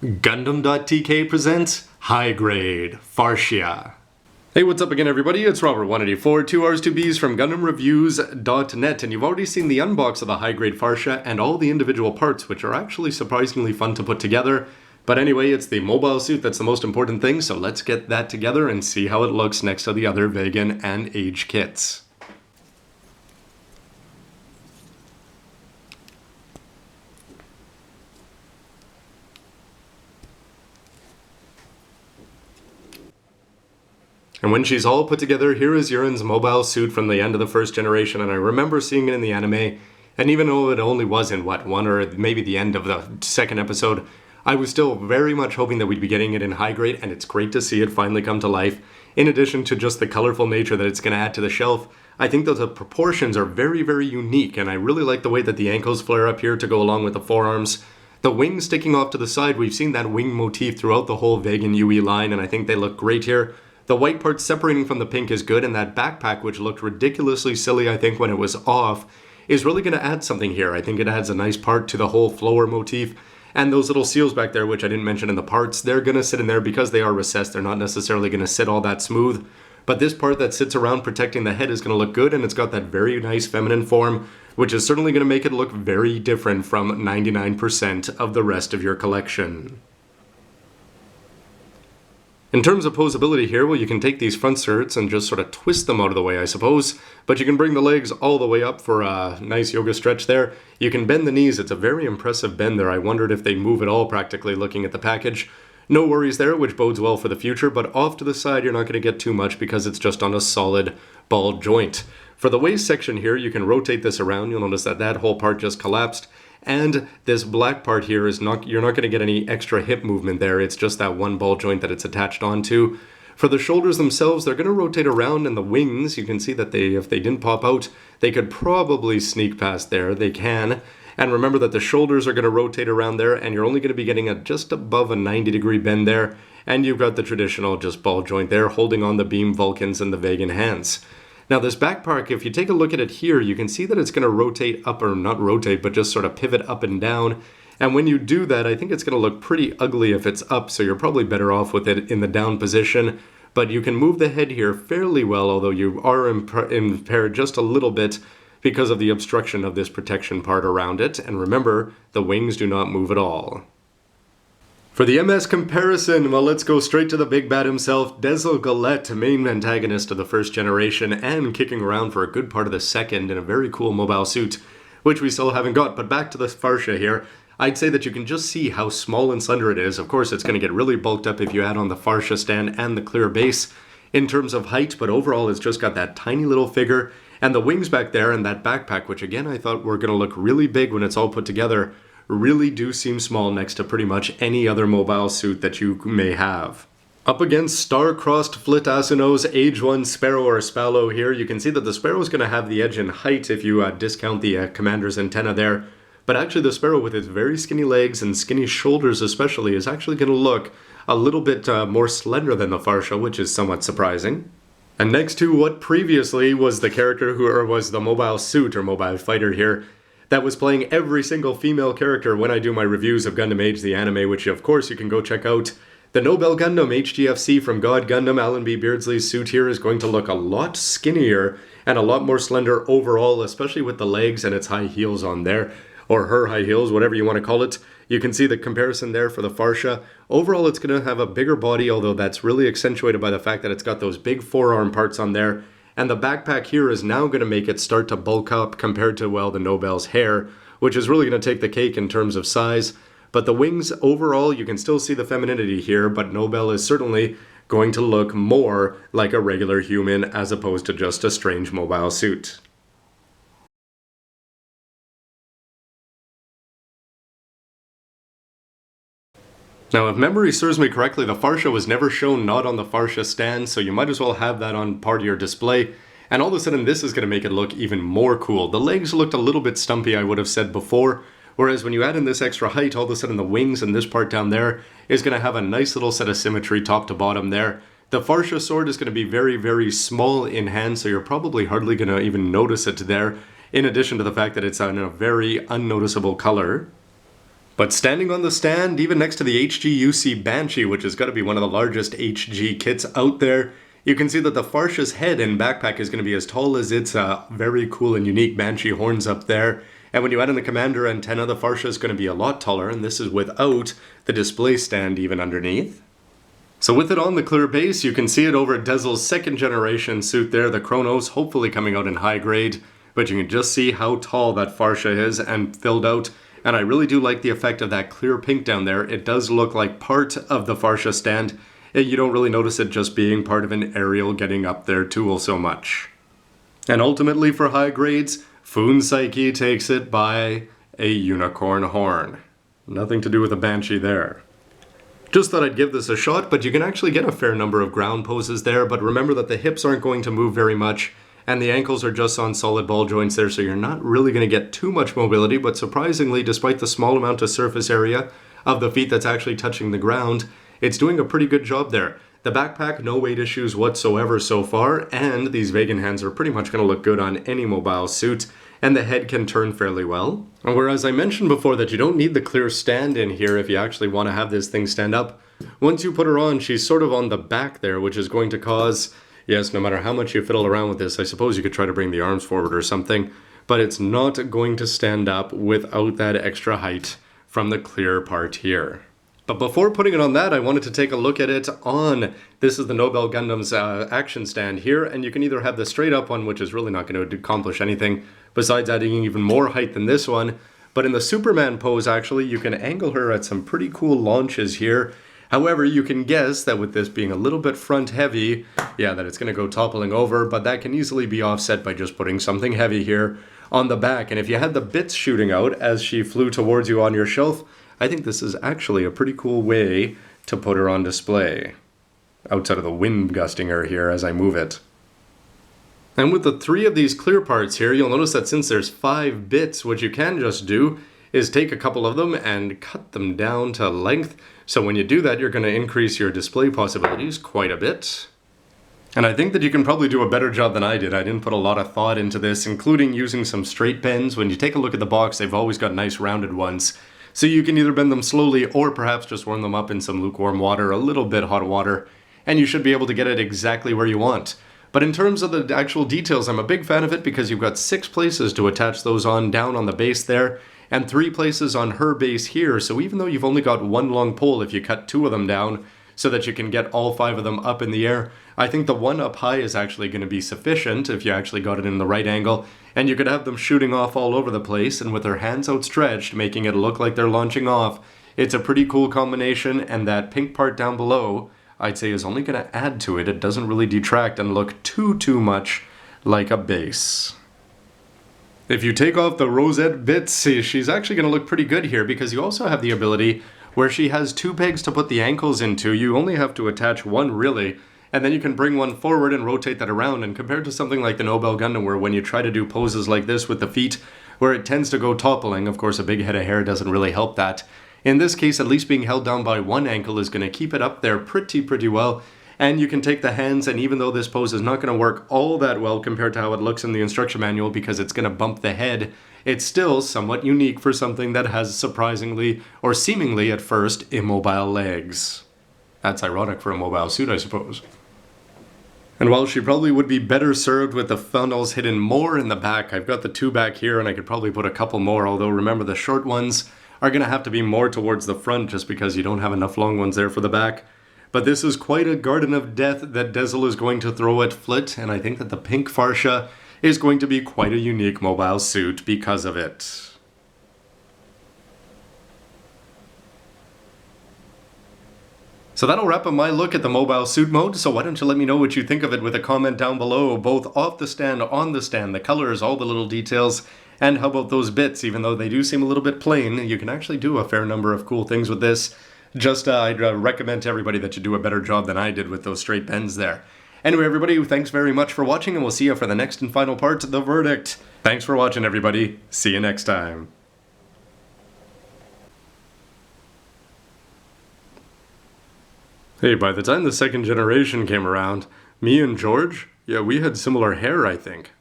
Gundam.tk presents High Grade Farsia. Hey, what's up again, everybody? It's Robert184, 2Rs2Bs from GundamReviews.net, and you've already seen the unbox of the High Grade Farsia and all the individual parts, which are actually surprisingly fun to put together. But anyway, it's the mobile suit that's the most important thing, so let's get that together and see how it looks next to the other Vagan and Age kits. And when she's all put together, here is Yurin's mobile suit from the end of the first generation, and I remember seeing it in the anime, and even though it only was in, one or maybe the end of the second episode, I was still very much hoping that we'd be getting it in high grade, and it's great to see it finally come to life. In addition to just the colorful nature that it's going to add to the shelf, I think that the proportions are very, very unique, and I really like the way that the ankles flare up here to go along with the forearms. The wings sticking off to the side, we've seen that wing motif throughout the whole Vagan UE line, and I think they look great here. The white part separating from the pink is good, and that backpack, which looked ridiculously silly I think when it was off, is really going to add something here. I think it adds a nice part to the whole flower motif. And those little seals back there, which I didn't mention in the parts, they're going to sit in there because they are recessed. They're not necessarily going to sit all that smooth. But this part that sits around protecting the head is going to look good, and it's got that very nice feminine form, which is certainly going to make it look very different from 99% of the rest of your collection. In terms of posability here, well, you can take these front skirts and just sort of twist them out of the way, I suppose, but you can bring the legs all the way up for a nice yoga stretch there. You can bend the knees. It's a very impressive bend there. I wondered if they move at all practically looking at the package. No worries there, which bodes well for the future, but off to the side you're not going to get too much because it's just on a solid ball joint. For the waist section here, you can rotate this around. You'll notice that that whole part just collapsed. And this black part here is you're not going to get any extra hip movement there. It's just that one ball joint that it's attached onto. For the shoulders themselves, they're going to rotate around, and the wings, you can see that if they didn't pop out, they could probably sneak past there. They can. And remember that the shoulders are going to rotate around there, and you're only going to be getting just above a 90-degree bend there. And you've got the traditional just ball joint there, holding on the beam Vulcans and the Vagan hands. Now this back part, if you take a look at it here, you can see that it's going to rotate up, or not rotate, but just sort of pivot up and down. And when you do that, I think it's going to look pretty ugly if it's up, so you're probably better off with it in the down position. But you can move the head here fairly well, although you are impaired just a little bit because of the obstruction of this protection part around it. And remember, the wings do not move at all. For the MS comparison, well, let's go straight to the big bad himself, Dezel Galette, main antagonist of the first generation, and kicking around for a good part of the second in a very cool mobile suit, which we still haven't got. But back to the Farsia here, I'd say that you can just see how small and slender it is. Of course, it's going to get really bulked up if you add on the Farsia stand and the clear base in terms of height, but overall it's just got that tiny little figure, and the wings back there and that backpack, which again I thought were going to look really big when it's all put together, really do seem small next to pretty much any other mobile suit that you may have. Up against Star-Crossed Flit Asuno's Age 1 Sparrow or Spallow here, you can see that the Sparrow is going to have the edge in height if you discount the commander's antenna there. But actually the Sparrow with its very skinny legs and skinny shoulders especially is actually going to look a little bit more slender than the Farsia, which is somewhat surprising. And next to what previously was the character was the mobile suit or mobile fighter here, that was playing every single female character when I do my reviews of Gundam Age the anime, which of course you can go check out. The Nobel Gundam HGFC from God Gundam, Alan B. Beardsley's suit here is going to look a lot skinnier and a lot more slender overall, especially with the legs and its high heels on there, or her high heels, whatever you want to call it. You can see the comparison there for the Farsia. Overall, it's going to have a bigger body, although that's really accentuated by the fact that it's got those big forearm parts on there. And the backpack here is now going to make it start to bulk up compared to, well, the Nobel's hair, which is really going to take the cake in terms of size. But the wings, overall, you can still see the femininity here, but Nobel is certainly going to look more like a regular human as opposed to just a strange mobile suit. Now, if memory serves me correctly, the Farsia was never shown not on the Farsia stand, so you might as well have that on part of your display. And all of a sudden, this is going to make it look even more cool. The legs looked a little bit stumpy, I would have said before, whereas when you add in this extra height, all of a sudden the wings and this part down there is going to have a nice little set of symmetry top to bottom there. The Farsia sword is going to be very, very small in hand, so you're probably hardly going to even notice it there, in addition to the fact that it's in a very unnoticeable color. But standing on the stand, even next to the HGUC Banshee, which has got to be one of the largest HG kits out there, you can see that the Farsia's head and backpack is going to be as tall as its very cool and unique Banshee horns up there. And when you add in the commander antenna, the Farsia is going to be a lot taller, and this is without the display stand even underneath. So with it on the clear base, you can see it over Dezel's second generation suit there, the Chronos, hopefully coming out in high grade. But you can just see how tall that Farsia is and filled out. And I really do like the effect of that clear pink down there. It does look like part of the Farsia stand. You don't really notice it just being part of an aerial getting up there tool so much. And ultimately for high grades, Foon Psyche takes it by a unicorn horn. Nothing to do with a Banshee there. Just thought I'd give this a shot, but you can actually get a fair number of ground poses there, but remember that the hips aren't going to move very much, and the ankles are just on solid ball joints there, so you're not really going to get too much mobility, but surprisingly, despite the small amount of surface area of the feet that's actually touching the ground, it's doing a pretty good job there. The backpack, no weight issues whatsoever so far, and these Vagan hands are pretty much going to look good on any mobile suit, and the head can turn fairly well. And whereas I mentioned before that you don't need the clear stand in here if you actually want to have this thing stand up, once you put her on, she's sort of on the back there, which is going to cause... Yes, no matter how much you fiddle around with this, I suppose you could try to bring the arms forward or something, but it's not going to stand up without that extra height from the clear part here. But before putting it on that, I wanted to take a look at it on, this is the Nobel Gundam's action stand here, and you can either have the straight up one, which is really not going to accomplish anything, besides adding even more height than this one, but in the Superman pose actually, you can angle her at some pretty cool launches here. However, you can guess that with this being a little bit front heavy, yeah, that it's going to go toppling over, but that can easily be offset by just putting something heavy here on the back. And if you had the bits shooting out as she flew towards you on your shelf, I think this is actually a pretty cool way to put her on display. Outside of the wind gusting her here as I move it. And with the 3 of these clear parts here, you'll notice that since there's 5 bits, what you can just do is take a couple of them and cut them down to length. So when you do that, you're going to increase your display possibilities quite a bit. And I think that you can probably do a better job than I did. I didn't put a lot of thought into this, including using some straight bends. When you take a look at the box, they've always got nice rounded ones. So you can either bend them slowly or perhaps just warm them up in some lukewarm water, a little bit hot water, and you should be able to get it exactly where you want. But in terms of the actual details, I'm a big fan of it because you've got 6 places to attach those on down on the base there, and 3 places on her base here. So even though you've only got 1 long pole, if you cut 2 of them down so that you can get all 5 of them up in the air, I think the one up high is actually going to be sufficient if you actually got it in the right angle, and you could have them shooting off all over the place, and with their hands outstretched, making it look like they're launching off. It's a pretty cool combination, and that pink part down below, I'd say, is only going to add to it. It doesn't really detract and look too much like a base. If you take off the rosette bits, she's actually going to look pretty good here because you also have the ability where she has 2 pegs to put the ankles into. You only have to attach 1 really, and then you can bring 1 forward and rotate that around. And compared to something like the Nobel Gundam, where when you try to do poses like this with the feet, where it tends to go toppling, of course a big head of hair doesn't really help that. In this case, at least being held down by 1 ankle is going to keep it up there pretty well. And you can take the hands, and even though this pose is not going to work all that well compared to how it looks in the instruction manual because it's going to bump the head, it's still somewhat unique for something that has surprisingly, or seemingly at first, immobile legs. That's ironic for a mobile suit, I suppose. And while she probably would be better served with the funnels hidden more in the back, I've got the 2 back here and I could probably put a couple more, although remember the short ones are going to have to be more towards the front just because you don't have enough long ones there for the back. But this is quite a garden of death that Dezel is going to throw at Flit, and I think that the pink Farsia is going to be quite a unique mobile suit because of it. So that'll wrap up my look at the mobile suit mode, so why don't you let me know what you think of it with a comment down below, both off the stand, on the stand, the colors, all the little details, and how about those bits. Even though they do seem a little bit plain, you can actually do a fair number of cool things with this. Just, I'd recommend to everybody that you do a better job than I did with those straight bends there. Anyway, everybody, thanks very much for watching, and we'll see you for the next and final part, The Verdict. Thanks for watching, everybody. See you next time. Hey, by the time the second generation came around, me and George, yeah, we had similar hair, I think.